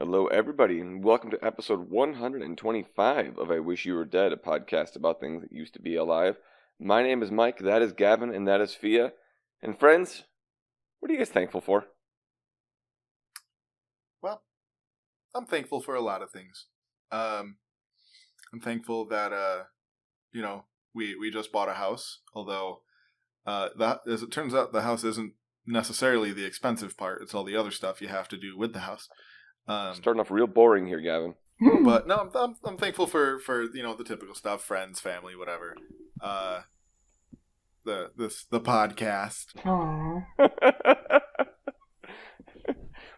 Hello, everybody, and welcome to episode 125 of I Wish You Were Dead, a podcast about things that used to be alive. My name is Mike, that is Gavin, and that is Fia. And friends, what are you guys thankful for? Well, I'm thankful for a lot of things. I'm thankful that, we just bought a house, although, as it turns out, the house isn't necessarily the expensive part. It's all the other stuff you have to do with the house. Starting off real boring here, Gavin. But no, I'm thankful for the typical stuff, friends, family, whatever. The podcast. Aww.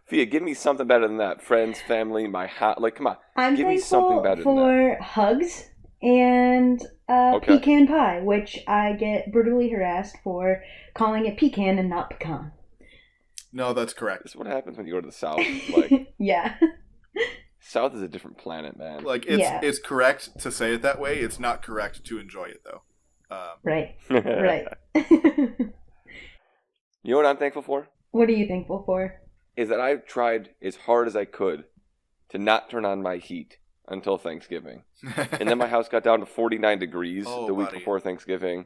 Fia, give me something better than that. Friends, family, my hat. Like, come on. Give me something better than that. I'm thankful for hugs and pecan pie, which I get brutally harassed for calling it pecan and not pecan. No, that's correct. This is what happens when you go to the South. Like, yeah. South is a different planet, man. Like, it's correct to say it that way. It's not correct to enjoy it, though. Right. Right. You know what I'm thankful for? What are you thankful for? Is that I've tried as hard as I could to not turn on my heat until Thanksgiving. And then my house got down to 49 degrees the week before Thanksgiving,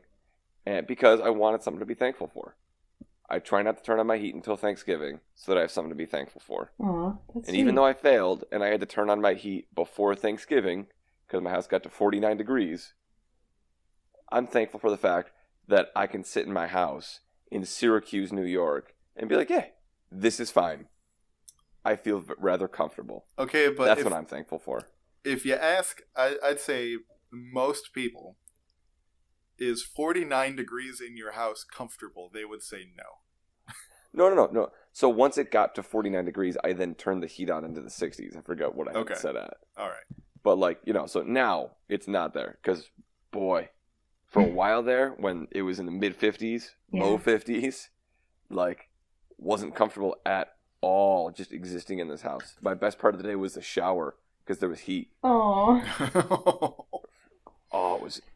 and because I wanted something to be thankful for. I try not to turn on my heat until Thanksgiving so that I have something to be thankful for. Aw, that's and even though I failed and I had to turn on my heat before Thanksgiving because my house got to 49 degrees, I'm thankful for the fact that I can sit in my house in Syracuse, New York and be like, yeah, this is fine. I feel rather comfortable. Okay, but that's what I'm thankful for. If you ask, I'd say most people, is 49 degrees in your house comfortable? They would say no. No. So once it got to 49 degrees, I then turned the heat on into the 60s. I forgot what I had set at. All right. But so now it's not there because, boy, for a while there when it was in the mid 50s, low 50s, wasn't comfortable at all just existing in this house. My best part of the day was the shower because there was heat. Aww.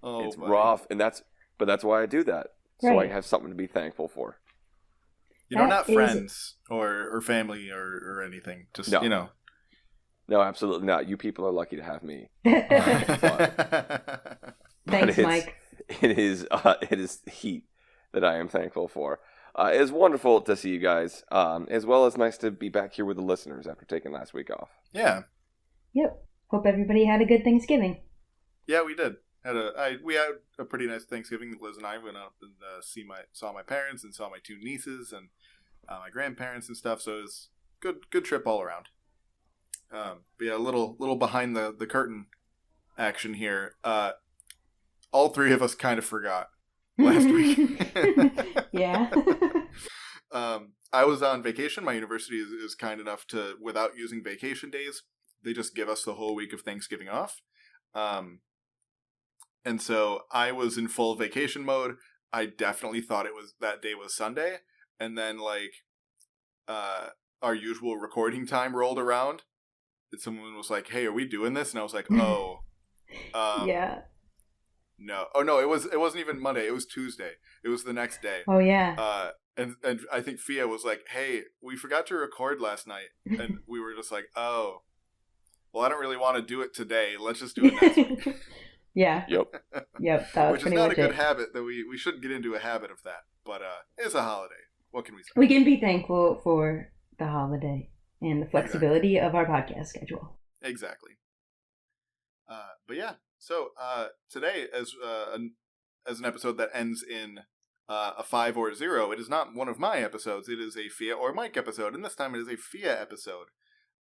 It's rough, and that's why I do that. So I have something to be thankful for. Not friends or family or anything. Just No, absolutely not. You people are lucky to have me. Thanks, Mike. It is heat that I am thankful for. It's wonderful to see you guys, as well as nice to be back here with the listeners after taking last week off. Yeah. Yep. Hope everybody had a good Thanksgiving. Yeah, we did. We had a pretty nice Thanksgiving. Liz and I went up and saw my parents and saw my two nieces and my grandparents and stuff. So it was good trip all around. But yeah, a little behind the curtain action here. All three of us kind of forgot last week. Yeah. I was on vacation. My university is kind enough to, without using vacation days, they just give us the whole week of Thanksgiving off. And so I was in full vacation mode. I definitely thought that day was Sunday. And then our usual recording time rolled around. And someone was like, "Hey, are we doing this?" And I was like, "Oh, yeah. No. Oh no, it wasn't even Monday. It was Tuesday. It was the next day." Oh yeah. And I think Fia was like, "Hey, we forgot to record last night." And we were just like, "Oh, well, I don't really want to do it today. Let's just do it next week." Yeah. Yep. That was which is not a good habit. That we shouldn't get into a habit of that. But it's a holiday. What can we say? We can be thankful for the holiday and the flexibility of our podcast schedule. Exactly. But yeah. So today, as an episode that ends in a 5 or a 0, it is not one of my episodes. It is a Fia or Mike episode, and this time it is a Fia episode.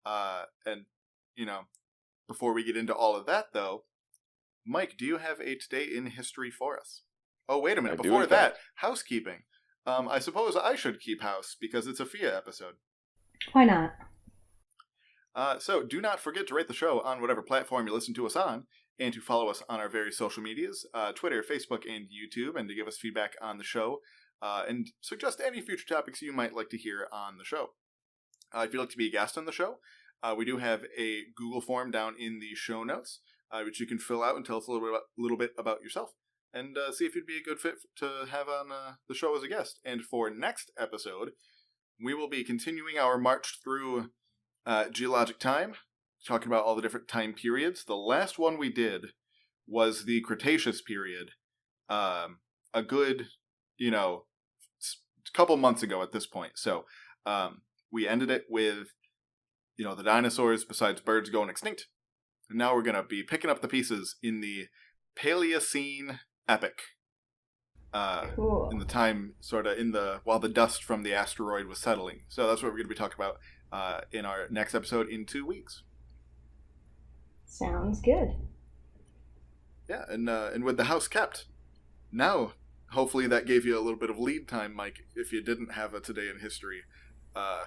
And before we get into all of that, though, Mike, do you have a today in history for us? Oh, wait a minute. Before that, housekeeping. I suppose I should keep house because it's a Fia episode. Why not? So do not forget to rate the show on whatever platform you listen to us on, and to follow us on our various social medias, Twitter, Facebook, and YouTube, and to give us feedback on the show, and suggest any future topics you might like to hear on the show. If you'd like to be a guest on the show, we do have a Google form down in the show notes, which you can fill out and tell us a little bit about yourself, and see if you'd be a good fit to have on the show as a guest. And for next episode, we will be continuing our march through geologic time, talking about all the different time periods. The last one we did was the Cretaceous period. A good, couple months ago at this point. So we ended it with, the dinosaurs besides birds going extinct. And now we're going to be picking up the pieces in the Paleocene epoch. Cool. In the time, while the dust from the asteroid was settling. So that's what we're going to be talking about in our next episode in 2 weeks. Sounds good. Yeah, and with the house kept, now hopefully that gave you a little bit of lead time, Mike, if you didn't have a Today in History. How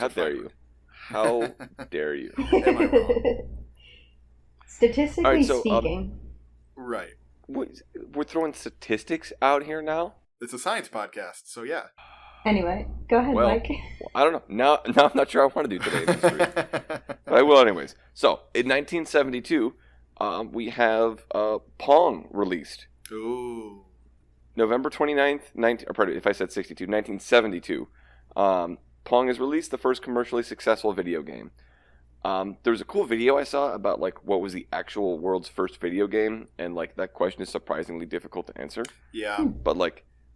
dare you? How dare you? Am I wrong? Statistically speaking. Right. We're throwing statistics out here now? It's a science podcast, so yeah. Anyway, go ahead, Mike. I don't know. Now I'm not sure I want to do Today in History. But I will anyways. So, in 1972, we have Pong released. Ooh. November 29th, 1972. Pong is released, the first commercially successful video game. There's a cool video I saw about what was the actual world's first video game, and that question is surprisingly difficult to answer. Yeah. But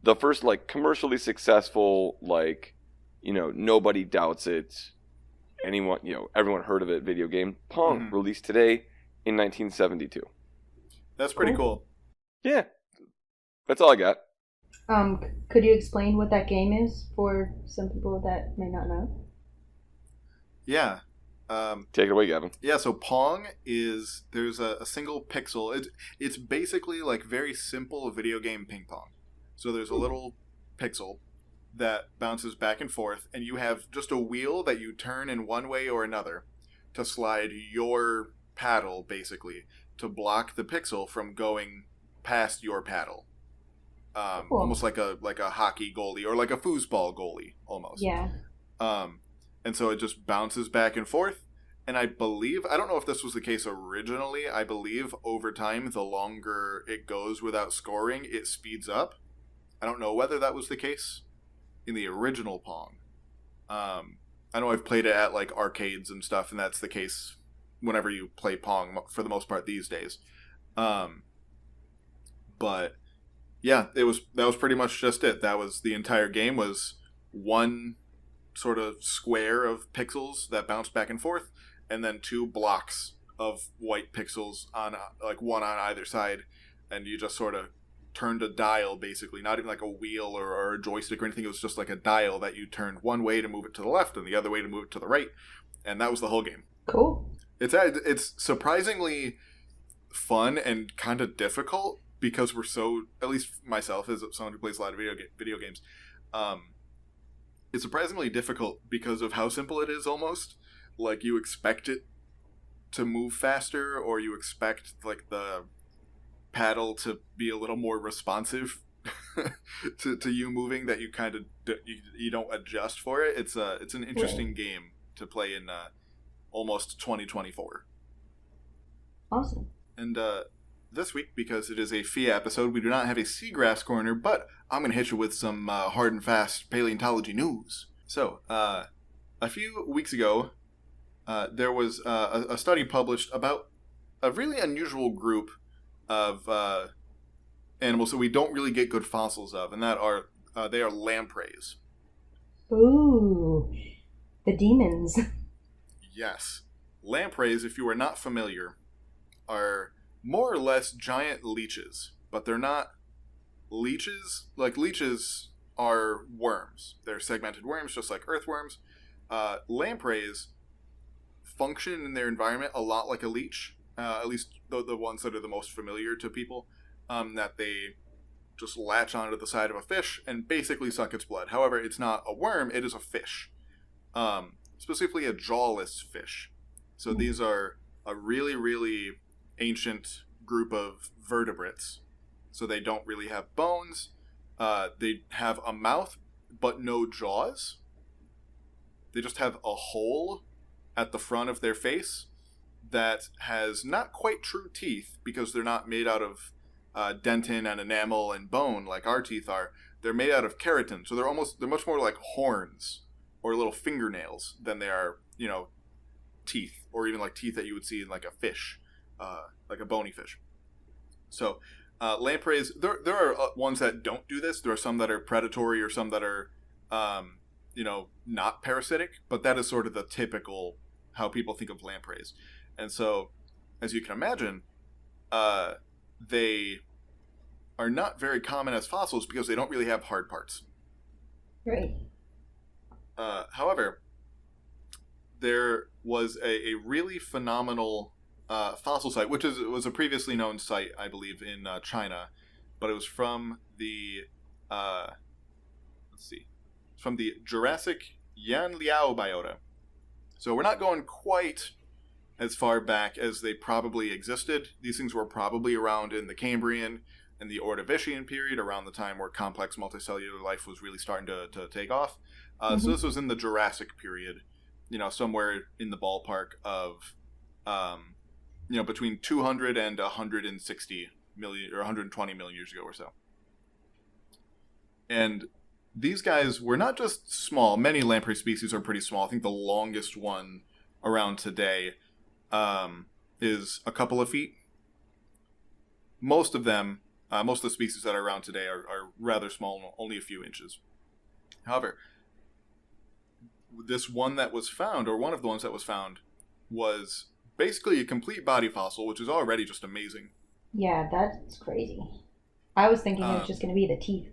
the first commercially successful, nobody doubts it, everyone heard of it video game, Pong, released today in 1972. That's pretty cool. Yeah. That's all I got. Could you explain what that game is for some people that may not know? Yeah. Take it away, Gavin. Yeah, so Pong there's a single pixel. It's basically very simple video game ping pong. So there's a little pixel that bounces back and forth, and you have just a wheel that you turn in one way or another to slide your paddle, basically, to block the pixel from going past your paddle. Cool. Almost like a hockey goalie or like a foosball goalie, almost. Yeah. And so it just bounces back and forth. And I don't know if this was the case originally, I believe over time, the longer it goes without scoring, it speeds up. I don't know whether that was the case in the original Pong. I know I've played it at arcades and stuff, and that's the case whenever you play Pong for the most part these days. But yeah, that was pretty much just it. That was the entire game, was one sort of square of pixels that bounce back and forth, and then 2 blocks of white pixels on one on either side, and you just sort of turned a dial, basically, not even like a wheel or a joystick or anything. It was just like a dial that you turned one way to move it to the left and the other way to move it to the right, and that was the whole game. Cool. It's surprisingly fun and kind of difficult, because we're so, at least myself as someone who plays a lot of video games, it's surprisingly difficult because of how simple it is almost. You expect it to move faster, or you expect the paddle to be a little more responsive to you moving, that you kind of you don't adjust for it. It's an interesting game to play in almost 2024. Awesome. And this week, because it is a FIA episode, we do not have a Seagrass Corner, but I'm going to hit you with some hard and fast paleontology news. So, a few weeks ago, there was a study published about a really unusual group of animals that we don't really get good fossils of, and they are lampreys. Ooh, the demons. Yes. Lampreys, if you are not familiar, are more or less giant leeches, but they're not leeches. Leeches are worms. They're segmented worms, just like earthworms. Lampreys function in their environment a lot like a leech, at least the ones that are the most familiar to people, that they just latch onto the side of a fish and basically suck its blood. However, it's not a worm, it is a fish. Specifically a jawless fish. So these are a really, really ancient group of vertebrates. So they don't really have bones. They have a mouth, but no jaws. They just have a hole at the front of their face that has not quite true teeth, because they're not made out of dentin and enamel and bone like our teeth are. They're made out of keratin, so they're much more like horns or little fingernails than they are, teeth, or even like teeth that you would see in like a fish, like a bony fish. So lampreys, there are ones that don't do this. There are some that are predatory, or some that are not parasitic, but that is sort of the typical how people think of lampreys. And so, as you can imagine, they are not very common as fossils because they don't really have hard parts. Right. However, there was a really phenomenal fossil site, which was a previously known site, I believe, in China, but it was from the from the Jurassic Yanliao biota. So we're not going quite as far back as they probably existed. These things were probably around in the Cambrian and the Ordovician period, around the time where complex multicellular life was really starting to take off. So this was in the Jurassic period, somewhere in the ballpark of, between 200 and 160 million or 120 million years ago or so. And these guys were not just small. Many lamprey species are pretty small. I think the longest one around today is a couple of feet. Most of them, most of the species that are around today are rather small, only a few inches. However, this one that was found, or one of the ones that was found, was basically a complete body fossil, which is already just amazing. Yeah, that's crazy. I was thinking it was just going to be the teeth.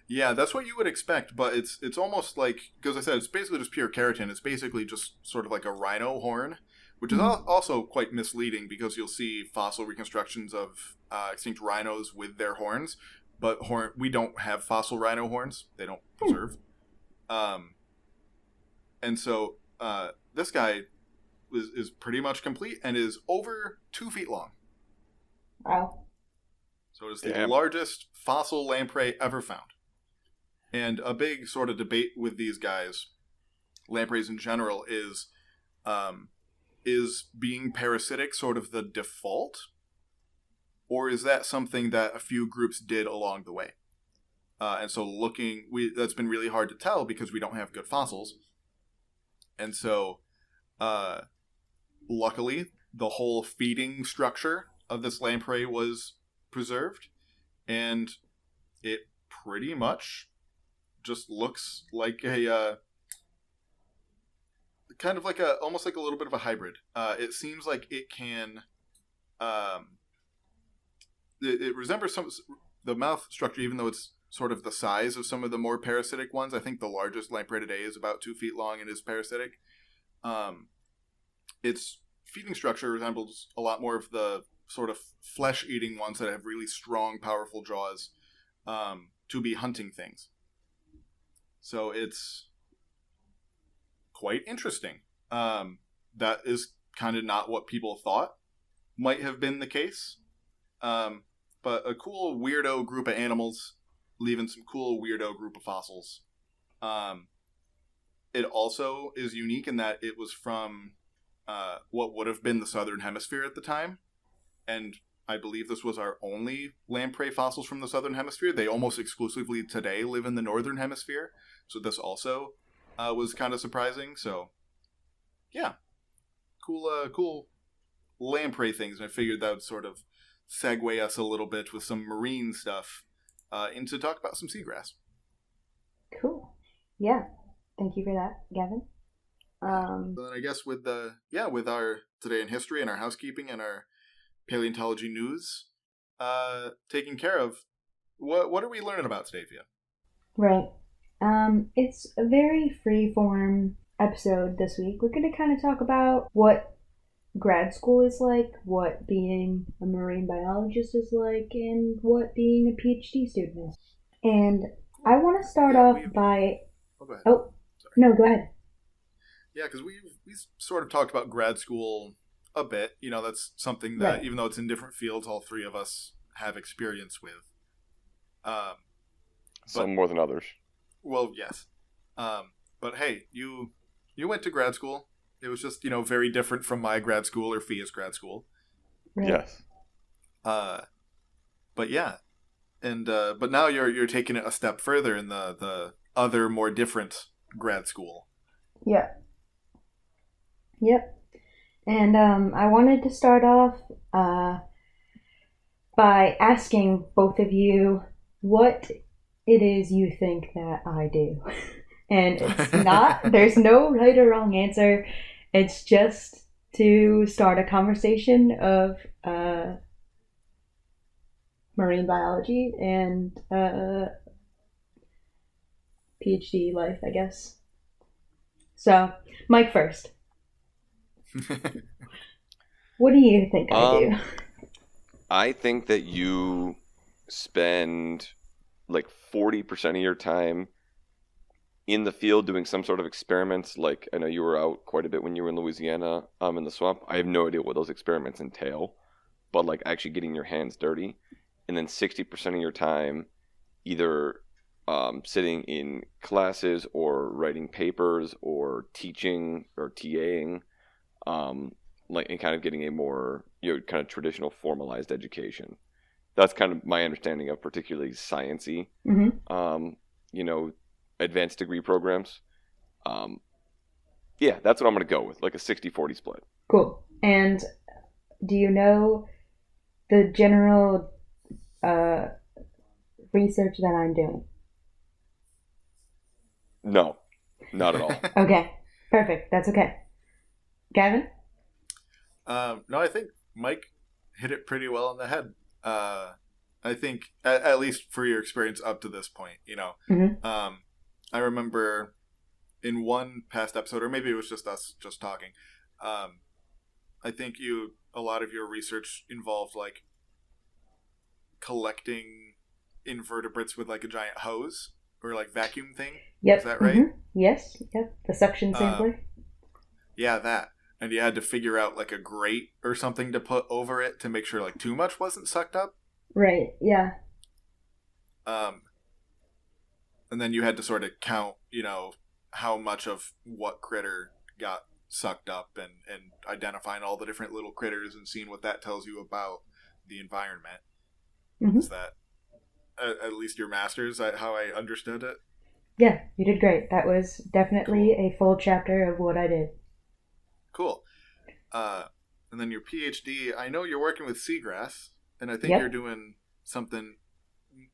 Yeah, that's what you would expect, but it's almost like, because I said it's basically just pure keratin. It's basically just sort of like a rhino horn, which is also quite misleading, because you'll see fossil reconstructions of extinct rhinos with their horns, but we don't have fossil rhino horns. They don't preserve. And so this guy is pretty much complete and is over 2 feet long. Wow. So it is the largest fossil lamprey ever found. And a big sort of debate with these guys, lampreys in general, is being parasitic sort of the default? Or is that something that a few groups did along the way? And so that's been really hard to tell because we don't have good fossils. And so, luckily, the whole feeding structure of this lamprey was preserved, and it pretty much just looks like a kind of like almost like a little bit of a hybrid. It seems like it can it resembles the mouth structure, even though it's sort of the size of some of the more parasitic ones. I think the largest lamprey today is about 2 feet long and is parasitic. Its feeding structure resembles a lot more of the sort of flesh-eating ones that have really strong, powerful jaws to be hunting things. So it's quite interesting. That is kind of not what people thought might have been the case. But a cool weirdo group of animals leaving some cool weirdo group of fossils. It also is unique in that it was from what would have been the southern hemisphere at the time. And I believe this was our only lamprey fossils from the southern hemisphere. They almost exclusively today live in the northern hemisphere. So this also was kind of surprising. So, yeah. Cool lamprey things. And I figured that would sort of segue us a little bit with some marine stuff into talk about some seagrass. Cool. Yeah. Thank you for that, Gavin. So then I guess with our Today in History and our housekeeping and our paleontology news taken care of, what are we learning about today, Fia? Right. It's a very free-form episode this week. We're going to kind of talk about what grad school is like, what being a marine biologist is like, and what being a PhD student is. And I want to start off by... Oh, go ahead. Oh, sorry. No, go ahead. Yeah, because we sort of talked about grad school a bit. That's something that, even though it's in different fields, all three of us have experience with. Some more than others. Well, yes. But hey, you went to grad school. It was just, very different from my grad school or Fia's grad school. Right. Yes. But yeah. And but now you're taking it a step further in the other more different grad school. Yeah. Yep. And I wanted to start off by asking both of you what it is you think that I do. And it's not, there's no right or wrong answer. It's just to start a conversation of marine biology and PhD life, I guess. So, Mike first. What do you think I do? I think that you spend like 40% of your time in the field doing some sort of experiments. Like, I know you were out quite a bit when you were in Louisiana, in the swamp. I have no idea what those experiments entail, but like actually getting your hands dirty. And then 60% of your time either sitting in classes or writing papers or teaching or TAing, like, and kind of getting a more, kind of traditional formalized education. That's kind of my understanding of particularly science-y, advanced degree programs. Yeah, that's what I'm going to go with, like a 60-40 split. Cool. And do you know the general research that I'm doing? No, not at all. Okay, perfect. That's okay. Gavin? No, I think Mike hit it pretty well on the head. I think, at least for your experience up to this point, I remember in one past episode, or maybe it was just us just talking, I think a lot of your research involved like collecting invertebrates with like a giant hose or like vacuum thing. Yep. Is that right? Mm-hmm. Yes. Yep. The suction sampler. Yeah, that. And you had to figure out like a grate or something to put over it to make sure like too much wasn't sucked up. Right. Yeah. And then you had to sort of count, how much of what critter got sucked up and identifying all the different little critters and seeing what that tells you about the environment. Mm-hmm. Is that at least your master's, how I understood it? Yeah, you did great. That was definitely a full chapter of what I did. Cool. And then your PhD, I know you're working with seagrass, and I think you're doing something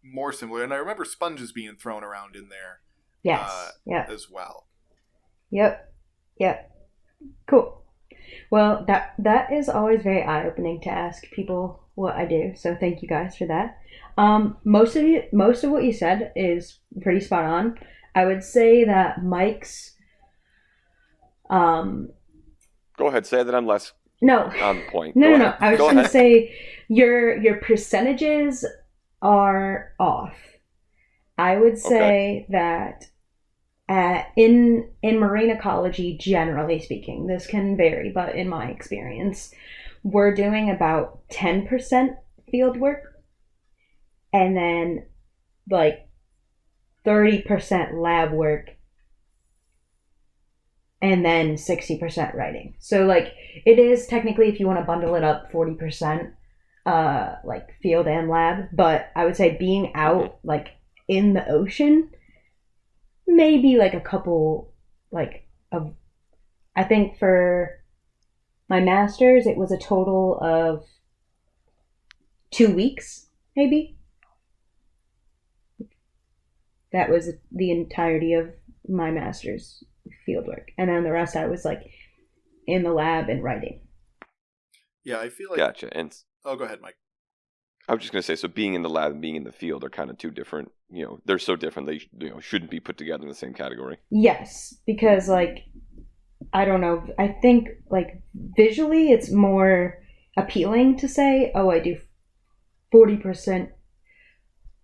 more similar. And I remember sponges being thrown around in there. Yes. As well. Yep. Cool. Well, that is always very eye-opening to ask people what I do. So thank you guys for that. Most of what you said is pretty spot on. I would say that Mike's. Go ahead. Say that I'm less. No. On point. No. I was going to say your percentages are off. I would say that in marine ecology, generally speaking, this can vary, but in my experience, we're doing about 10% field work and then like 30% lab work and then 60% writing. So like it is technically, if you want to bundle it up, 40% like field and lab, but I would say being out like in the ocean, maybe like a couple like of, I think for my master's it was a total of 2 weeks, maybe. That was the entirety of my master's fieldwork, and then the rest I was like in the lab and writing. Yeah, I feel like. Gotcha. And go ahead, Mike. I was just gonna say, so being in the lab and being in the field are kind of two different. They're so different they shouldn't be put together in the same category. Yes, because like I don't know. I think like visually it's more appealing to say, "Oh, I do 40%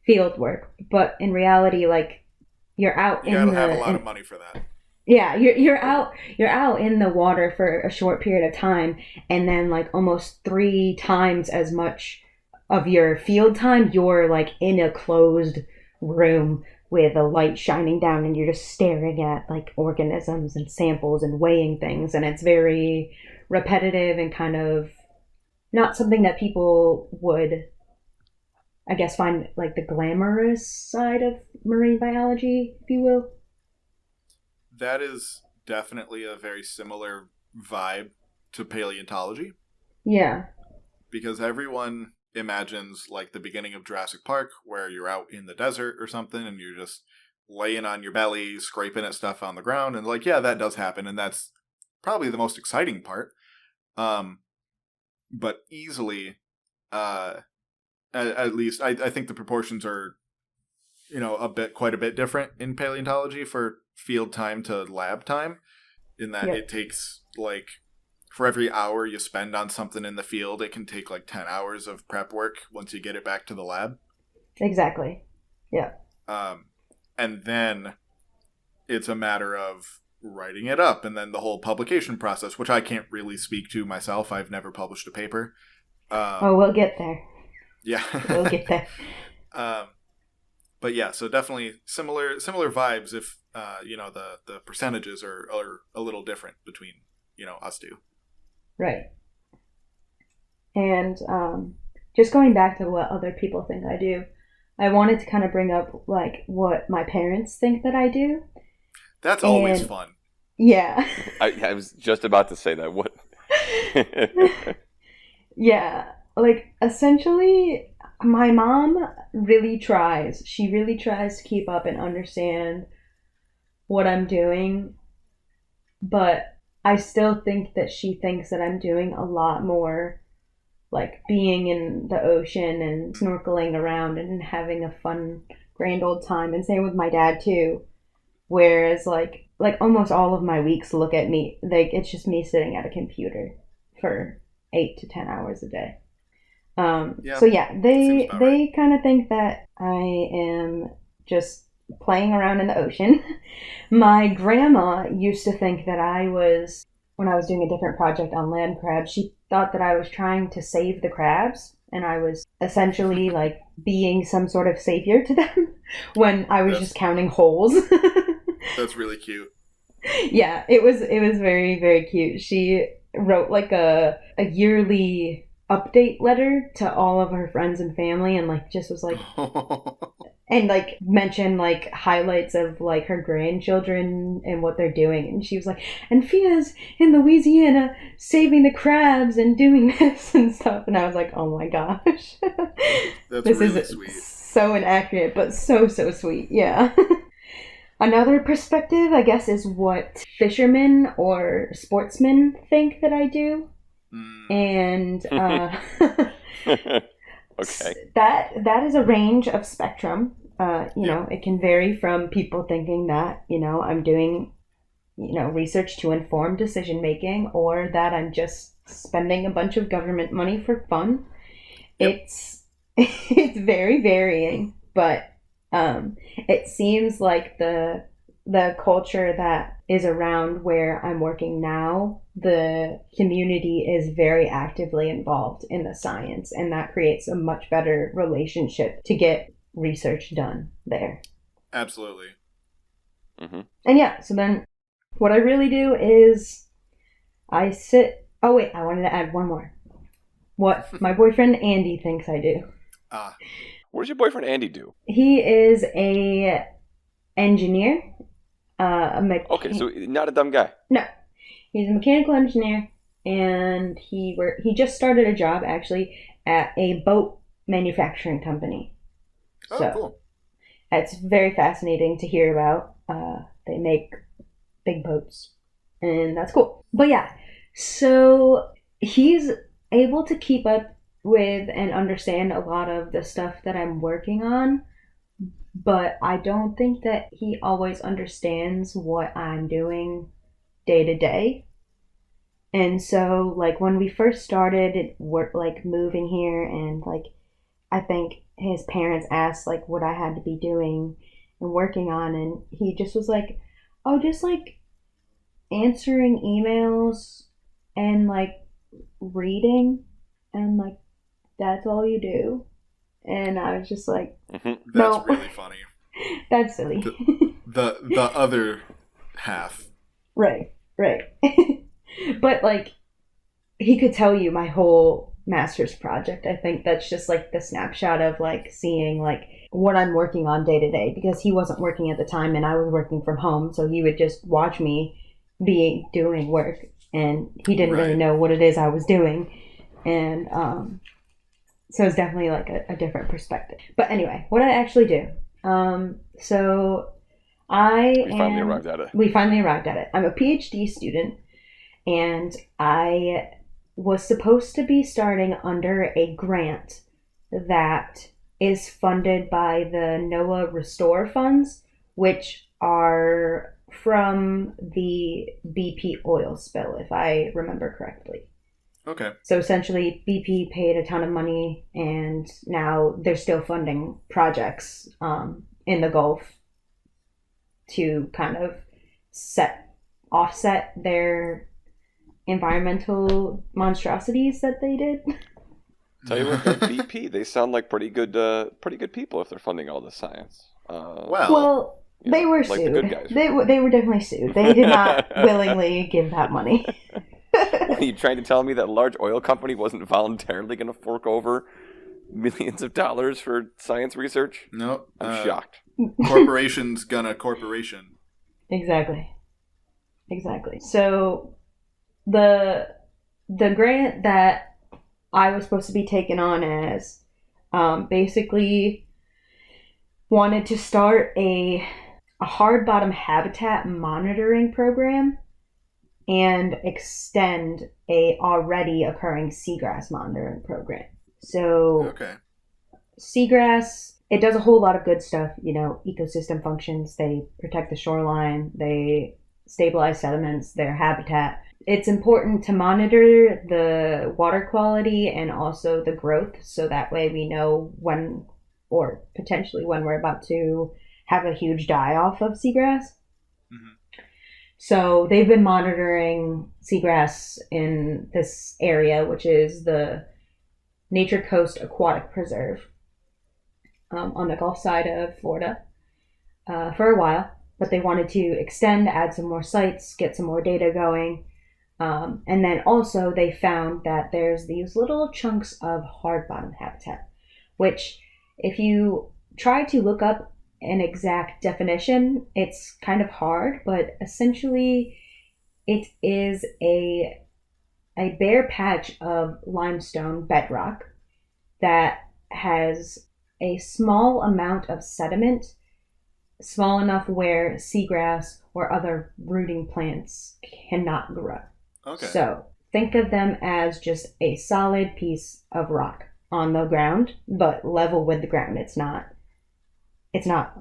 field work," but in reality, like you're out you gotta have a lot of money for that. Yeah, you're out in the water for a short period of time, and then like almost 3 times as much of your field time, you're like in a closed room with a light shining down, and you're just staring at like organisms and samples and weighing things, and it's very repetitive and kind of not something that people would, I guess, find like the glamorous side of marine biology, if you will. That is definitely a very similar vibe to paleontology. Yeah. Because everyone imagines like the beginning of Jurassic Park where you're out in the desert or something and you're just laying on your belly, scraping at stuff on the ground. And like, yeah, that does happen. And that's probably the most exciting part. But easily, at least I think the proportions are, quite a bit different in paleontology for field time to lab time, in that it takes like, for every hour you spend on something in the field, it can take like 10 hours of prep work once you get it back to the lab. Exactly. Yeah. And then it's a matter of writing it up, and then the whole publication process, which I can't really speak to myself. I've never published a paper. We'll get there. Yeah. We'll get there. But yeah, so definitely similar vibes if, the percentages are a little different between, us two. Right. And just going back to what other people think I do, I wanted to kind of bring up like what my parents think that I do. That's always fun. Yeah. I was just about to say that. What? Yeah. Like, essentially, my mom really tries. She really tries to keep up and understand what I'm doing. But I still think that she thinks that I'm doing a lot more, like being in the ocean and snorkeling around and having a fun, grand old time. And same with my dad, too. Whereas, like almost all of my weeks look at me, like, it's just me sitting at a computer for 8 to 10 hours a day. So yeah, they kind of think that I am just playing around in the ocean. My grandma used to think that when I was doing a different project on land crabs, she thought that I was trying to save the crabs, and I was essentially like being some sort of savior to them when I was just counting holes. That's really cute. Yeah, it was very, very cute. She wrote like a yearly update letter to all of her friends and family, and like just was like and like mentioned like highlights of like her grandchildren and what they're doing, and she was like, and Fia's in Louisiana saving the crabs and doing this and stuff, and I was like, oh my gosh. That's this really is sweet. So inaccurate, but so sweet. Yeah. Another perspective, I guess, is what fishermen or sportsmen think that I do. And okay, that is a range of spectrum. It can vary from people thinking that I'm doing research to inform decision making, or that I'm just spending a bunch of government money for fun. Yep. It's very varying, but it seems like the culture that is around where I'm working now, the community is very actively involved in the science, and that creates a much better relationship to get research done there. Absolutely. Mm-hmm. And yeah, so then what I really do is I sit... Oh wait, I wanted to add one more. What my boyfriend Andy thinks I do. What does your boyfriend Andy do? He is a engineer. Okay, so not a dumb guy. No, he's a mechanical engineer, and he just started a job actually at a boat manufacturing company. Oh, cool! It's very fascinating to hear about. They make big boats, and that's cool. But yeah, so he's able to keep up with and understand a lot of the stuff that I'm working on. But I don't think that he always understands what I'm doing day to day. And so, like, when we first started moving here, and like, I think his parents asked like what I had to be doing and working on, and he just was like, oh, just like answering emails and like reading, and like that's all you do. And I was just like, That's no. really funny. That's silly. The other half. Right. But like, he could tell you my whole master's project. I think that's just like the snapshot of like seeing like what I'm working on day to day, because he wasn't working at the time and I was working from home. So he would just watch me be doing work. and he didn't really know what it is I was doing. And so it's definitely like a different perspective. But anyway, what I actually do. So we finally arrived at it. I'm a PhD student, and I was supposed to be starting under a grant that is funded by the NOAA Restore funds, which are from the BP oil spill, if I remember correctly. Okay. So essentially, BP paid a ton of money, and now they're still funding projects in the Gulf to kind of offset their environmental monstrosities that they did. Tell you what, BP, they sound like pretty good people if they're funding all this science. Well, they were like sued. The good guys. They were definitely sued. They did not willingly give that money. Are you trying to tell me that a large oil company wasn't voluntarily going to fork over millions of dollars for science research? Nope. I'm shocked. Corporation's gonna corporation. Exactly. So the grant that I was supposed to be taken on as basically wanted to start a hard bottom habitat monitoring program and extend a already occurring seagrass monitoring program. So seagrass, it does a whole lot of good stuff, ecosystem functions. They protect the shoreline, they stabilize sediments, their habitat. It's important to monitor the water quality and also the growth, so that way we know when, or potentially when, we're about to have a huge die-off of seagrass. Mm-hmm. So they've been monitoring seagrass in this area, which is the Nature Coast Aquatic Preserve on the Gulf side of Florida for a while. But they wanted to extend, add some more sites, get some more data going. And then also they found that there's these little chunks of hard bottom habitat, which if you try to look up an exact definition, it's kind of hard, but essentially it is a bare patch of limestone bedrock that has a small amount of sediment, small enough where seagrass or other rooting plants cannot grow. Okay. So think of them as just a solid piece of rock on the ground, but level with the ground. It's not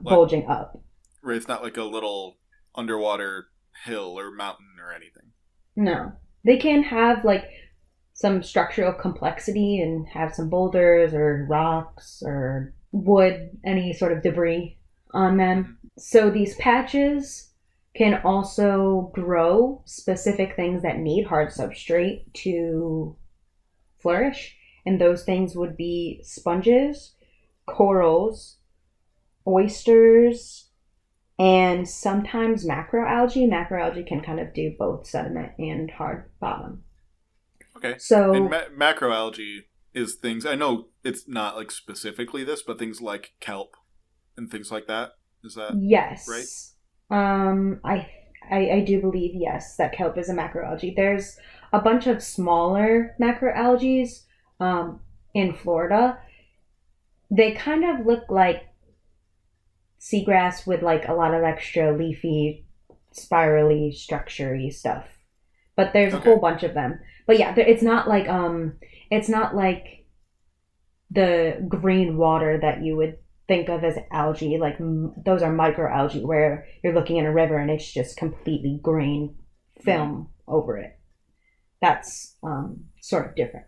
bulging up. Right, it's not like a little underwater hill or mountain or anything. No. They can have like some structural complexity and have some boulders or rocks or wood, any sort of debris on them. So these patches can also grow specific things that need hard substrate to flourish. And those things would be sponges, corals, oysters, and sometimes macroalgae. Macroalgae can kind of do both sediment and hard bottom. Okay. So, and macroalgae is things, I know it's not like specifically this, but things like kelp and things like that. Is that yes, right? I do believe, yes, that kelp is a macroalgae. There's a bunch of smaller macroalgaes in Florida. They kind of look like seagrass with like a lot of extra leafy, spirally, structure-y stuff. But there's a whole bunch of them. But yeah, it's not like the green water that you would think of as algae. Like those are microalgae where you're looking in a river and it's just completely green film over it. That's sort of different.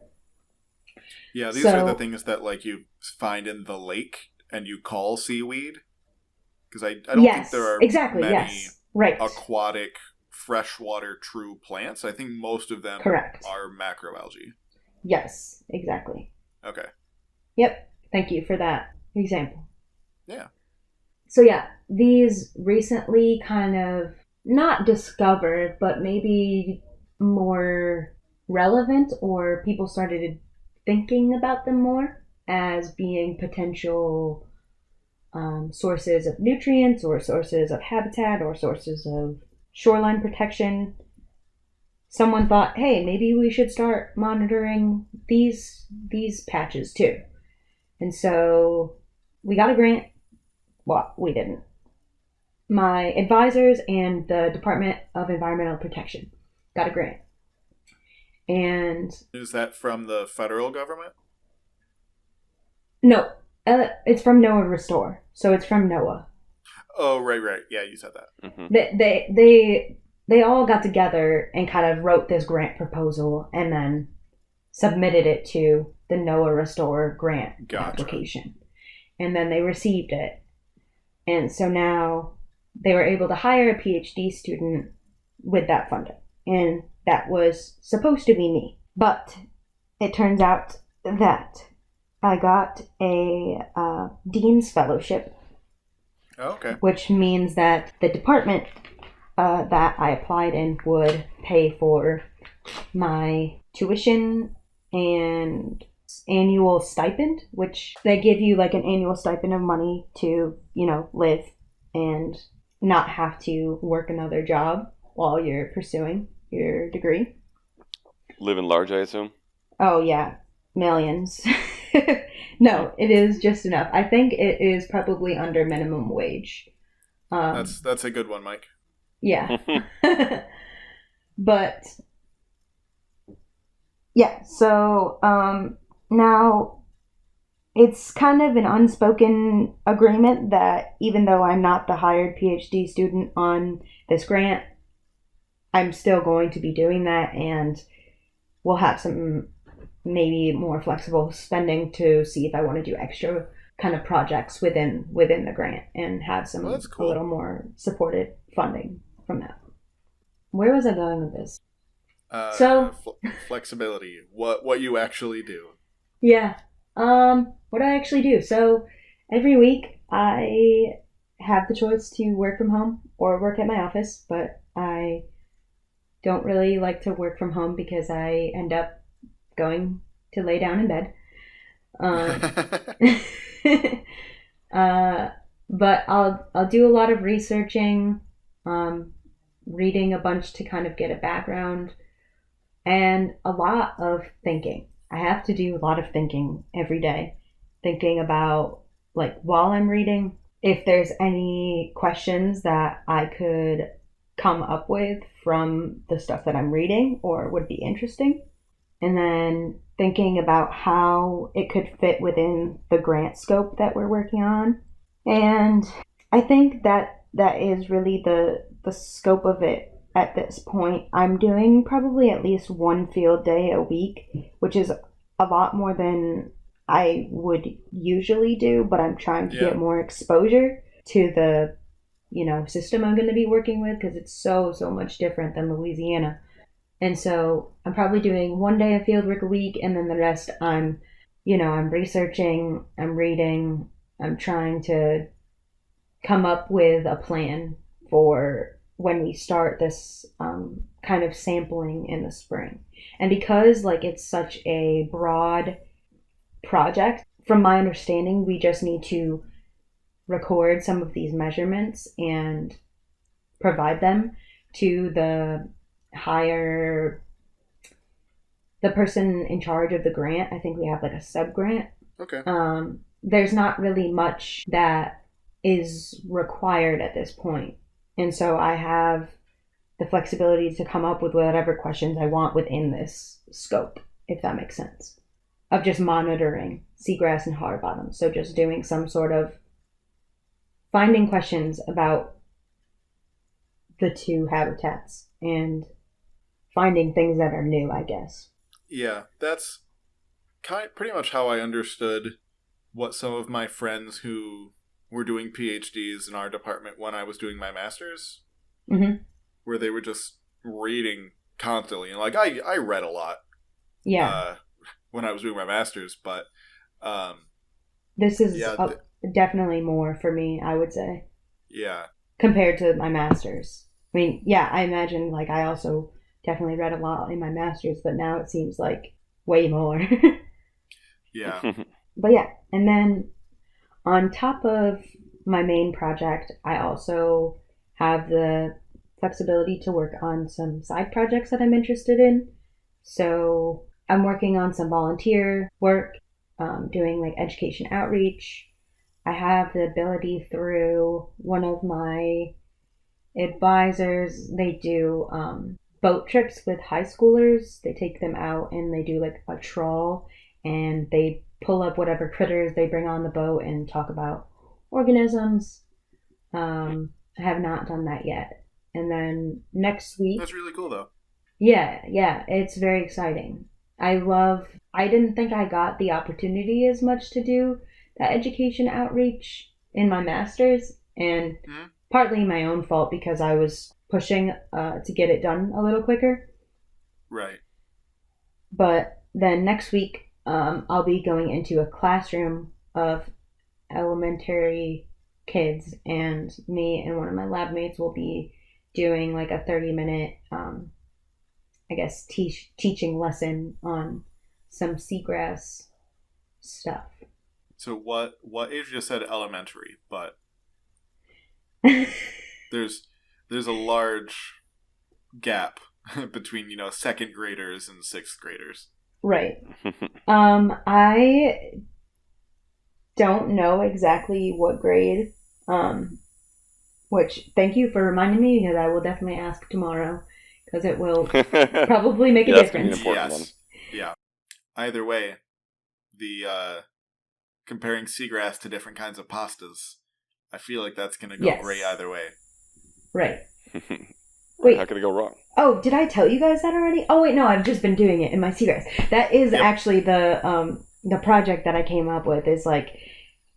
Yeah, these are the things that like you find in the lake and you call seaweed. Because I don't think there are many aquatic, freshwater true plants. I think most of them are macroalgae. Yes, exactly. Okay. Yep. Thank you for that example. Yeah. So yeah, these recently kind of not discovered, but maybe more relevant, or people started thinking about them more as being potential sources of nutrients or sources of habitat or sources of shoreline protection. someone thought, hey, maybe we should start monitoring these patches too. And so we got a grant. Well, we didn't. My advisors and the Department of Environmental Protection got a grant. And is that from the federal government? No, it's from NOAA Restore. So it's from NOAA. Oh, right. Yeah, you said that. Mm-hmm. They all got together and kind of wrote this grant proposal and then submitted it to the NOAA Restore grant application. And then they received it. And so now they were able to hire a PhD student with that funding. And that was supposed to be me. But it turns out that I got a Dean's Fellowship. Oh, okay. Which means that the department that I applied in would pay for my tuition and annual stipend, which they give you like an annual stipend of money to, live and not have to work another job while you're pursuing your degree. Living large, I assume? Oh, yeah. Millions. No, it is just enough. I think it is probably under minimum wage. That's a good one, Mike. Yeah. But yeah, so now it's kind of an unspoken agreement that even though I'm not the hired PhD student on this grant, I'm still going to be doing that, and we'll have some maybe more flexible spending to see if I want to do extra kind of projects within the grant and have some that's cool. A little more supported funding from that. Where was I going with this? Flexibility. What you actually do. Yeah. What I actually do. So every week I have the choice to work from home or work at my office, but I don't really like to work from home because I end up going to lay down in bed. But I'll do a lot of researching, reading a bunch to kind of get a background, and a lot of thinking. I have to do a lot of thinking every day, thinking about, like, while I'm reading, if there's any questions that I could come up with from the stuff that I'm reading or would be interesting. And then thinking about how it could fit within the grant scope that we're working on. And I think that is really the scope of it at this point. I'm doing probably at least one field day a week, which is a lot more than I would usually do, but I'm trying to get more exposure to the, system I'm going to be working with, because it's so much different than Louisiana. And so I'm probably doing one day of field work a week, and then the rest I'm researching, I'm reading, I'm trying to come up with a plan for when we start this kind of sampling in the spring. And because it's such a broad project, from my understanding, we just need to record some of these measurements and provide them to the person in charge of the grant. I think we have a sub-grant. Okay. There's not really much that is required at this point. And so I have the flexibility to come up with whatever questions I want within this scope, if that makes sense, of just monitoring seagrass and hard bottom. So just doing some sort of finding questions about the two habitats and finding things that are new, I guess. Yeah, that's pretty much how I understood what some of my friends who were doing PhDs in our department when I was doing my master's, where they were just reading constantly. And I read a lot when I was doing my master's, but this is definitely more for me, I would say. Yeah. Compared to my master's. I mean, I imagine I also definitely read a lot in my master's, but now it seems like way more. Yeah. But yeah, and then on top of my main project, I also have the flexibility to work on some side projects that I'm interested in. So I'm working on some volunteer work, doing like education outreach. I have the ability through one of my advisors, they do boat trips with high schoolers. They take them out and they do like a trawl, and they pull up whatever critters they bring on the boat and talk about organisms. I have not done that yet. And then next week... That's really cool, though. Yeah, it's very exciting. I didn't think I got the opportunity as much to do that education outreach in my master's, and partly my own fault because I was pushing to get it done a little quicker. Right. But then next week, I'll be going into a classroom of elementary kids, and me and one of my lab mates will be doing like a 30-minute, I guess, teaching lesson on some seagrass stuff. So what age just said elementary, but there's a large gap between, second graders and sixth graders. Right. I don't know exactly what grade, which thank you for reminding me, because I will definitely ask tomorrow, because it will probably make a difference. Yes. Yeah. Either way, the comparing seagrass to different kinds of pastas, I feel like that's going to go great either way. Right. Wait. How could it go wrong? Oh, did I tell you guys that already? Oh, wait, no, I've just been doing it in my seagrass. That is actually the project that I came up with, is like,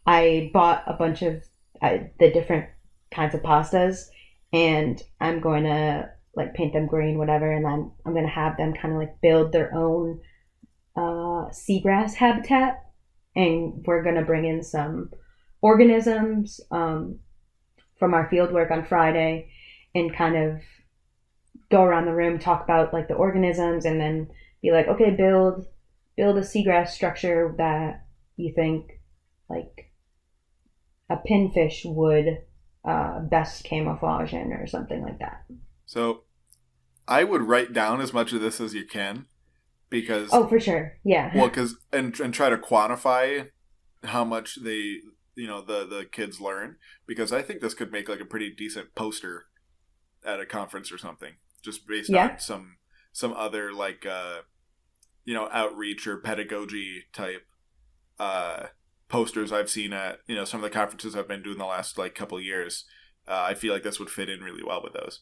I bought a bunch of the different kinds of pastas, and I'm going to like paint them green, whatever, and I'm going to have them kind of like build their own seagrass habitat, and we're going to bring in some organisms from our field work on Friday and kind of go around the room, talk about like the organisms, and then be like, okay, build a seagrass structure that you think like a pinfish would best camouflage in, or something like that. So I would write down as much of this as you can, because for sure, yeah. Well, because and try to quantify how much they the kids learn, because I think this could make like a pretty decent poster at a conference or something, just based on some other like outreach or pedagogy type posters I've seen at some of the conferences I've been doing the last like couple of years. I feel like this would fit in really well with those.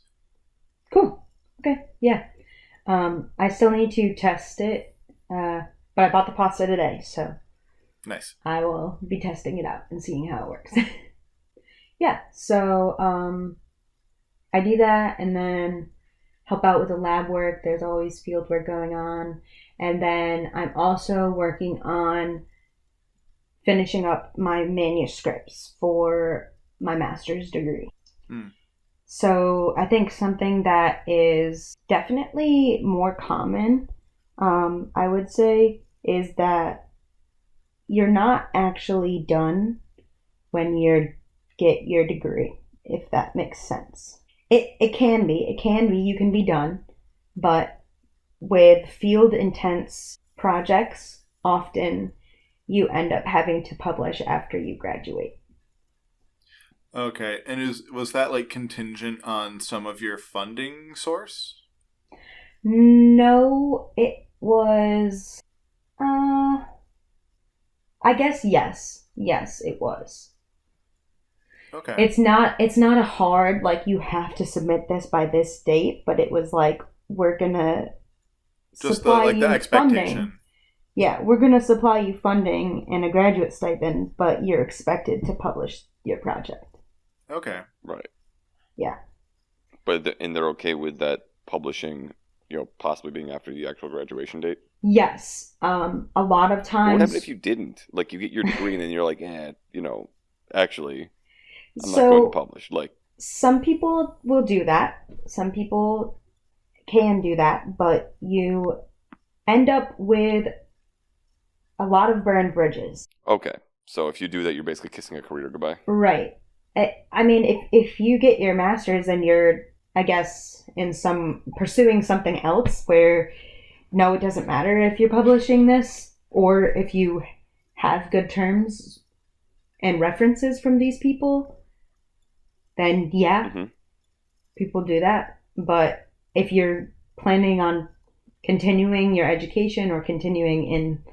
Cool. Okay. Yeah. I still need to test it, but I bought the pasta today, so nice. I will be testing it out and seeing how it works. Yeah. So I do that, and then help out with the lab work. There's always field work going on, and then I'm also working on finishing up my manuscripts for my master's degree. So I think something that is definitely more common, I would say, is that you're not actually done when you get your degree, if that makes sense. It can be, you can be done, but with field intense projects, often you end up having to publish after you graduate. Okay, and was that like contingent on some of your funding source? No, it was. I guess yes. Yes, it was. Okay. It's not a hard like you have to submit this by this date, but it was like we're gonna supply you funding. Yeah, we're gonna supply you funding and a graduate stipend, but you're expected to publish your project. Okay. Right. Yeah. But and they're okay with that publishing, possibly being after the actual graduation date? Yes. A lot of times. What happened if you didn't? Like, you get your degree and then you're like, actually, I'm not going to publish. Like, some people will do that. Some people can do that, but you end up with a lot of burned bridges. Okay. So if you do that, you're basically kissing a career goodbye. Right. I mean, if you get your master's and you're I guess, in some pursuing something else where no, it doesn't matter if you're publishing this or if you have good terms and references from these people, then yeah, people do that. But if you're planning on continuing your education or continuing in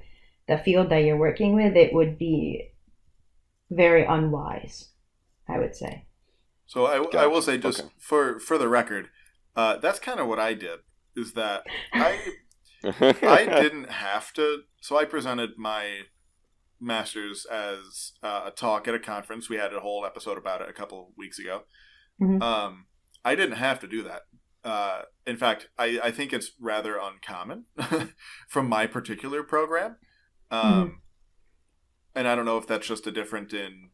the field that you're working with, it would be very unwise, I would say. So I will say, just for the record, that's kind of what I did, is that I didn't have to. So I presented my master's as a talk at a conference. We had a whole episode about it a couple of weeks ago. I didn't have to do that. In fact, I think it's rather uncommon from my particular program. And I don't know if that's just a difference in,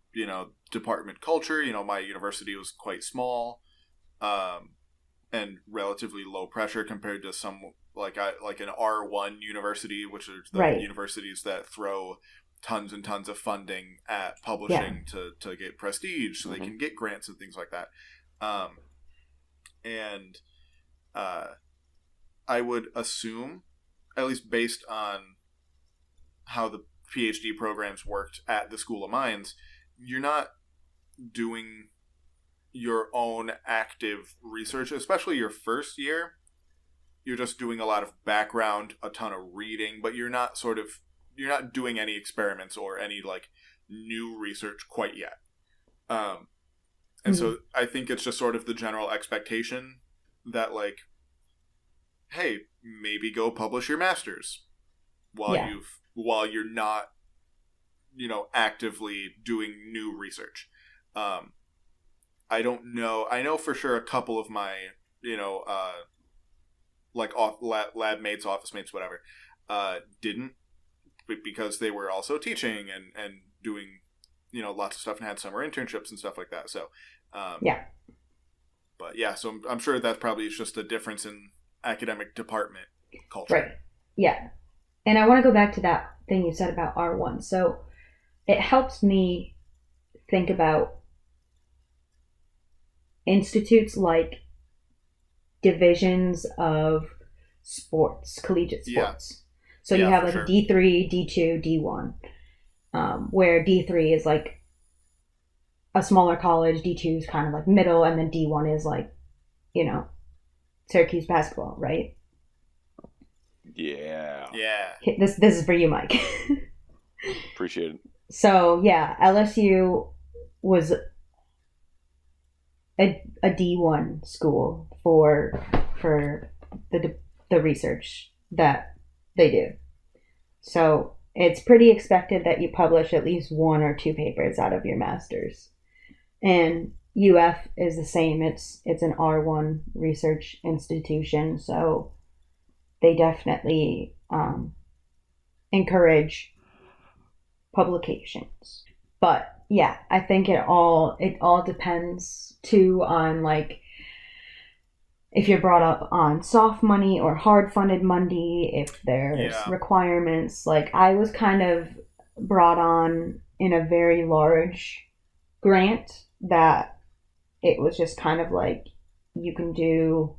department culture. My university was quite small and relatively low pressure compared to some like an R1 university, which are the universities that throw tons and tons of funding at publishing to get prestige so they can get grants and things like that. And I would assume, at least based on how the PhD programs worked at the School of Mines, you're not doing your own active research, especially your first year. You're just doing a lot of background, a ton of reading, but you're not doing any experiments or any like new research quite yet. And so I think it's just sort of the general expectation that, like, hey, maybe go publish your master's while you're not, actively doing new research. I don't know. I know for sure a couple of my, lab mates, office mates, whatever, didn't, because they were also teaching and doing, lots of stuff and had summer internships and stuff like that. So, But yeah, so I'm sure that probably is just a difference in academic department culture. Right. Yeah. And I want to go back to that thing you said about R1. So it helps me think about institutes like divisions of sports, collegiate sports. So you have like D3, D2, D1, where D3 is like a smaller college, D2 is kind of like middle, and then D1 is like, Syracuse basketball, right? Yeah. This is for you, Mike. Appreciate it. So yeah, LSU was a D1 school for the research that they do. So it's pretty expected that you publish at least 1 or 2 papers out of your master's. And UF is the same. It's an R1 research institution, so they definitely encourage publications. But yeah, I think it all depends too on like if you're brought up on soft money or hard funded money, if there's requirements. Like I was kind of brought on in a very large grant that it was just kind of like you can do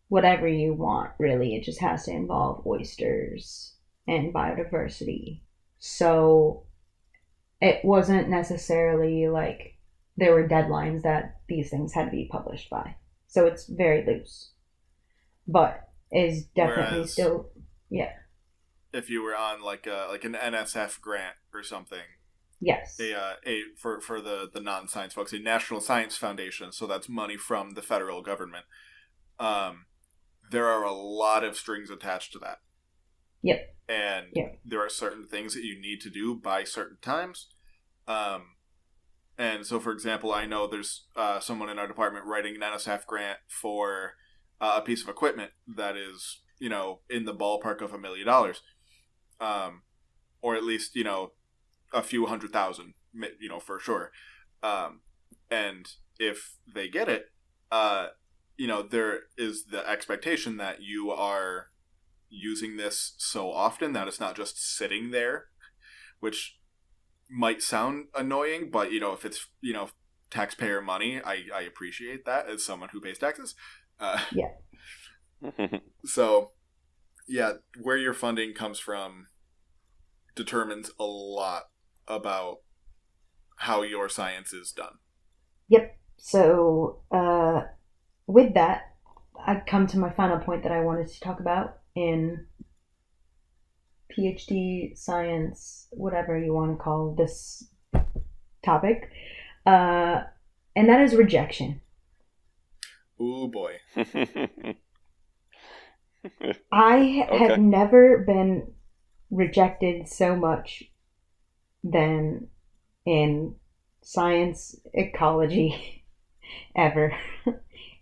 whatever you want, really. It just has to involve oysters and biodiversity. So it wasn't necessarily like there were deadlines that these things had to be published by. So it's very loose. But is definitely still, If you were on like an NSF grant or something. Yes. For the non-science folks, a National Science Foundation, so that's money from the federal government. There are a lot of strings attached to that. Yep. And there are certain things that you need to do by certain times. And so, for example, I know there's someone in our department writing an NSF grant for a piece of equipment that is, in the ballpark of $1 million. Or at least, a few $100,000, for sure. And if they get it, there is the expectation that you are using this so often that it's not just sitting there, which might sound annoying, but if it's taxpayer money. I appreciate that as someone who pays taxes. Yeah. So, yeah, where your funding comes from determines a lot about how your science is done. Yep. So, with that, I come to my final point that I wanted to talk about in PhD science, whatever you want to call this topic, and that is rejection. Ooh, boy. I have never been rejected so much than in science ecology ever.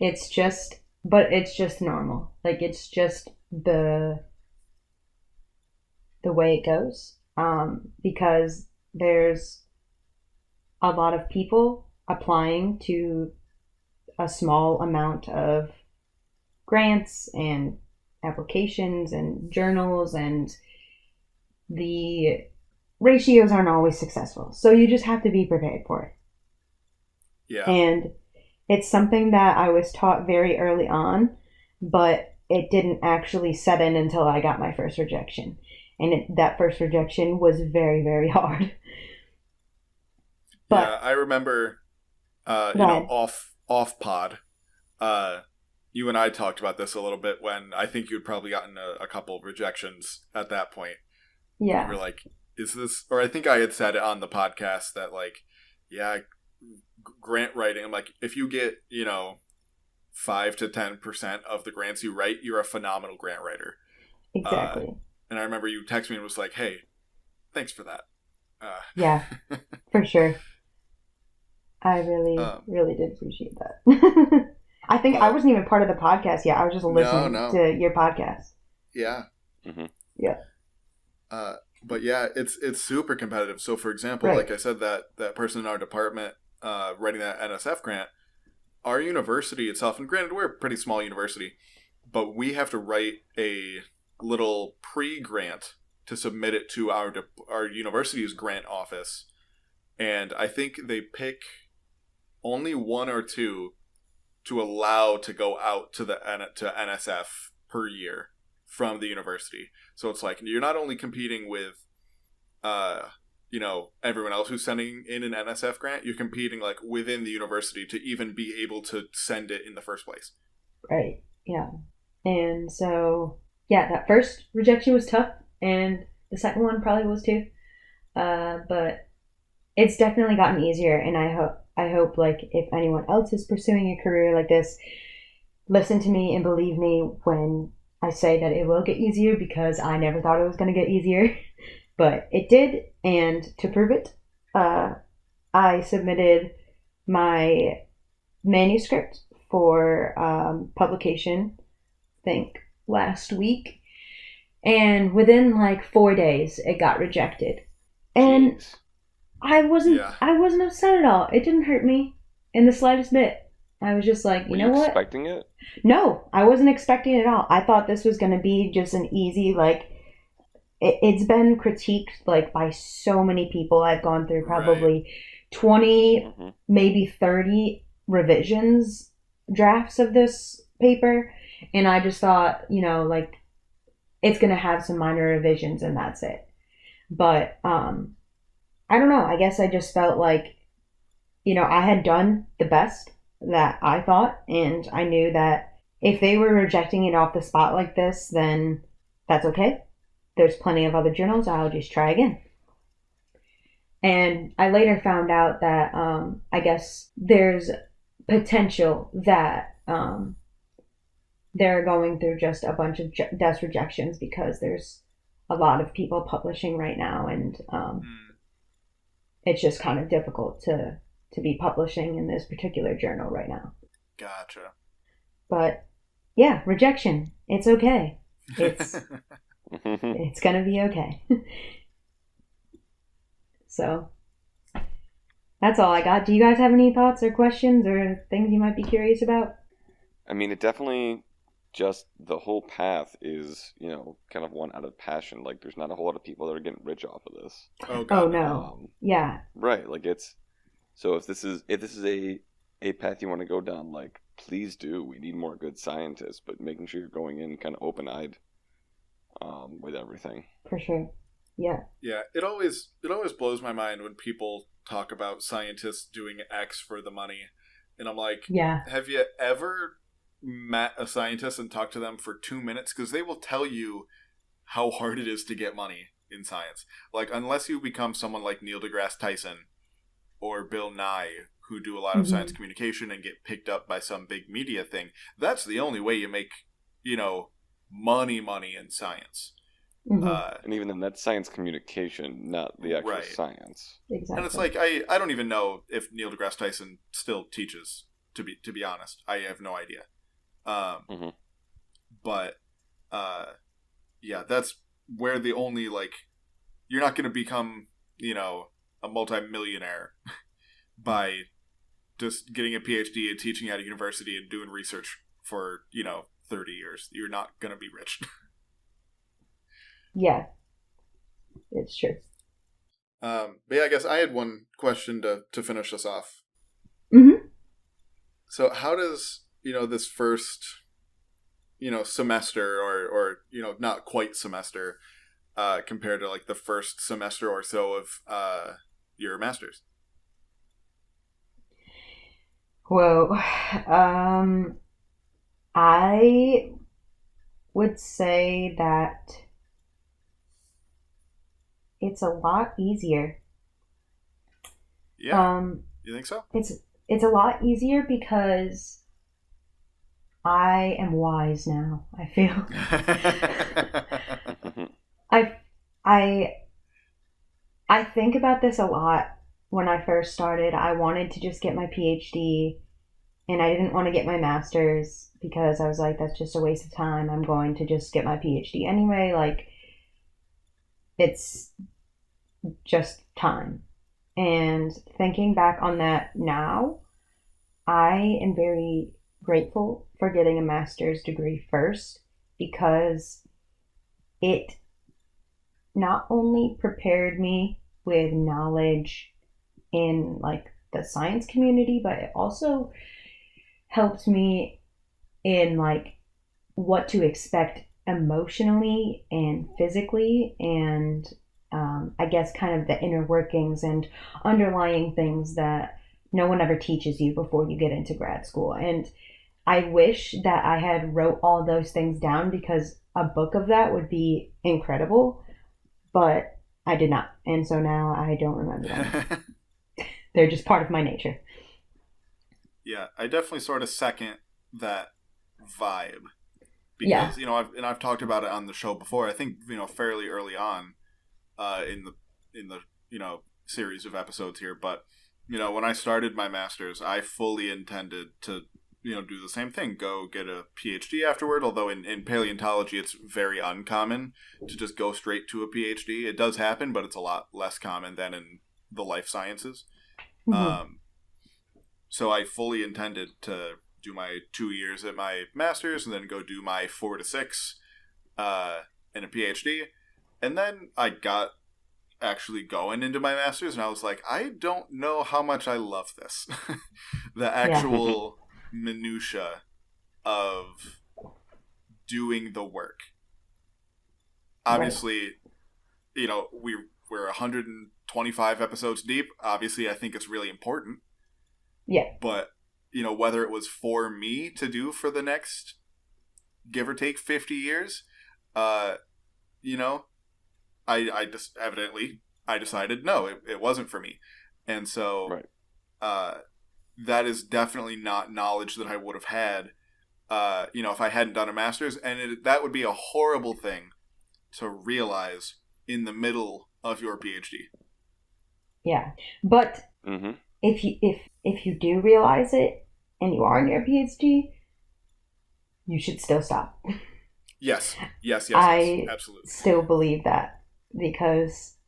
It's just normal. Like, it's just the way it goes. Because there's a lot of people applying to a small amount of grants and applications and journals, and the ratios aren't always successful. So you just have to be prepared for it. Yeah. And it's something that I was taught very early on, but it didn't actually set in until I got my first rejection. And that first rejection was very, very hard. But, yeah, I remember, off pod, you and I talked about this a little bit when I think you'd probably gotten a couple of rejections at that point. Yeah. You were like, is this, or I think I had said it on the podcast that, like, yeah, grant writing, I'm like, if you get, 5 to 10% of the grants you write, you're a phenomenal grant writer. Exactly. And I remember you texted me and was like, hey, thanks for that. Yeah, for sure. I really did appreciate that. I think I wasn't even part of the podcast yet. I was just listening to your podcast. Yeah. Mm-hmm. Yeah. But yeah, it's super competitive. So for example, like I said, that person in our department writing that NSF grant, our university itself, and granted we're a pretty small university, but we have to write a little pre-grant to submit it to our university's grant office. And I think they pick only one or two to allow to go out to NSF per year from the university. So it's like you're not only competing with everyone else who's sending in an NSF grant, you're competing like within the university to even be able to send it in the first place. Right. Yeah. And so, yeah, that first rejection was tough, and the second one probably was too. But it's definitely gotten easier, and I hope like if anyone else is pursuing a career like this, listen to me and believe me when I say that it will get easier, because I never thought it was going to get easier, but it did. And to prove it, I submitted my manuscript for publication, I think last week, and within like 4 days it got rejected. And Jeez. I wasn't upset at all. It didn't hurt me in the slightest bit. I was just like, you know what? Were you expecting it? No, I wasn't expecting it at all. I thought this was going to be just an easy, like, it's been critiqued like by so many people. I've gone through probably 20, maybe 30 revisions, drafts of this paper. And I just thought, like, it's going to have some minor revisions and that's it. But, I don't know. I guess I just felt like, I had done the best that I thought. And I knew that if they were rejecting it off the spot like this, then that's okay. There's plenty of other journals. I'll just try again. And I later found out that I guess there's potential that they're going through just a bunch of desk rejections because there's a lot of people publishing right now, and it's just kind of difficult to be publishing in this particular journal right now. Gotcha. But yeah, rejection. It's okay. It's gonna be okay. So that's all I got. Do you guys have any thoughts or questions or things you might be curious about? I mean, it definitely just the whole path is, kind of one out of passion. Like, there's not a whole lot of people that are getting rich off of this. Oh, God. Oh no. Yeah. Right. Like, it's So if this is a path you want to go down, like, please do. We need more good scientists, but making sure you're going in kind of open-eyed with everything. For sure. Yeah. Yeah, it always blows my mind when people talk about scientists doing X for the money. And I'm like, yeah. Have you ever met a scientist and talked to them for 2 minutes? Because they will tell you how hard it is to get money in science. Like, unless you become someone like Neil deGrasse Tyson or Bill Nye, who do a lot of science communication and get picked up by some big media thing, that's the only way you make, money in science. And even then, that's science communication, not the actual science. Exactly. And it's like, I don't even know if Neil deGrasse Tyson still teaches, to be honest. I have no idea. But, yeah, that's where the only, like, you're not going to become, a multi-millionaire by just getting a PhD and teaching at a university and doing research for, 30 years. You're not going to be rich. Yeah, it's true. But yeah, I guess I had one question to finish us off. So how does, this first, semester or not quite semester, compared to like the first semester or so of your master's? Well, I would say that it's a lot easier. Yeah. You think so? It's a lot easier because I am wise now, I feel. I think about this a lot. When I first started, I wanted to just get my PhD, and I didn't want to get my master's because I was like, that's just a waste of time. I'm going to just get my PhD anyway. Like, it's just time. And thinking back on that now, I am very grateful for getting a master's degree first, because it not only prepared me with knowledge in like the science community, but it also helped me in like what to expect emotionally and physically, and I guess kind of the inner workings and underlying things that no one ever teaches you before you get into grad school. And I wish that I had wrote all those things down, because a book of that would be incredible, but I did not. And so now I don't remember them. They're just part of my nature. Yeah, I definitely sort of second that vibe. Because, I've talked about it on the show before. I think, fairly early on in the series of episodes here. But, when I started my master's, I fully intended to, do the same thing. Go get a PhD afterward. Although in paleontology, it's very uncommon to just go straight to a PhD. It does happen, but it's a lot less common than in the life sciences. So I fully intended to do my 2 years at my master's and then go do my 4 to 6 in a PhD. And then I got actually going into my master's, and I was like, I don't know how much I love this. The actual minutia of doing the work. Obviously, we're 125 episodes deep. Obviously, I think it's really important. Yeah. But, whether it was for me to do for the next, give or take, 50 years, I just I decided no, it wasn't for me. And so that is definitely not knowledge that I would have had, if I hadn't done a master's. And that would be a horrible thing to realize in the middle of your PhD. Yeah. But if you do realize it and you are in your PhD, you should still stop. Yes, I absolutely. Still believe that, because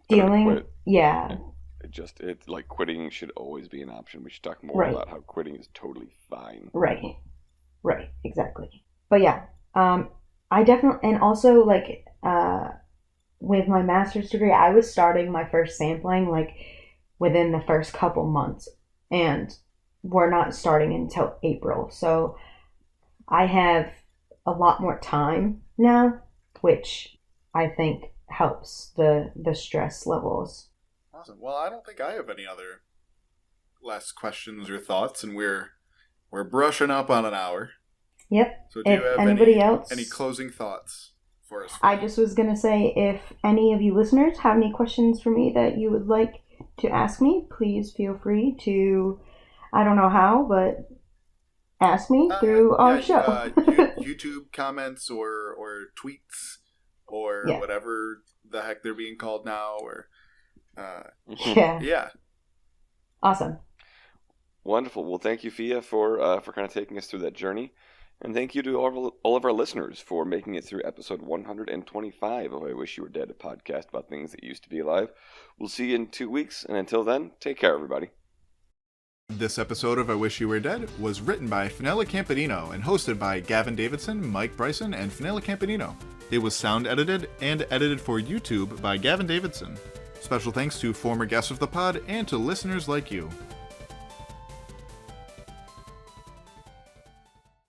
dealing, it's like quitting should always be an option. We should talk more about how quitting is totally fine. Right, exactly. But yeah, I definitely, and also like with my master's degree, I was starting my first sampling like within the first couple months, and we're not starting until April. So I have a lot more time now, which I think helps the stress levels. Awesome. Well, I don't think I have any other last questions or thoughts, and we're brushing up on an hour. Yep. So do you have any closing thoughts for us? I just was going to say, if any of you listeners have any questions for me that you would like to ask me, please feel free to, I don't know how, but ask me through our show. YouTube comments or tweets or whatever the heck they're being called now. Or yeah. Awesome. Wonderful. Well, thank you, Fia, for kind of taking us through that journey. And thank you to all of our listeners for making it through episode 125 of I Wish You Were Dead, a podcast about things that used to be alive. We'll see you in 2 weeks, and until then, take care, everybody. This episode of I Wish You Were Dead was written by Fenella Campanino and hosted by Gavin Davidson, Mike Bryson, and Fenella Campanino. It was sound edited and edited for YouTube by Gavin Davidson. Special thanks to former guests of the pod and to listeners like you.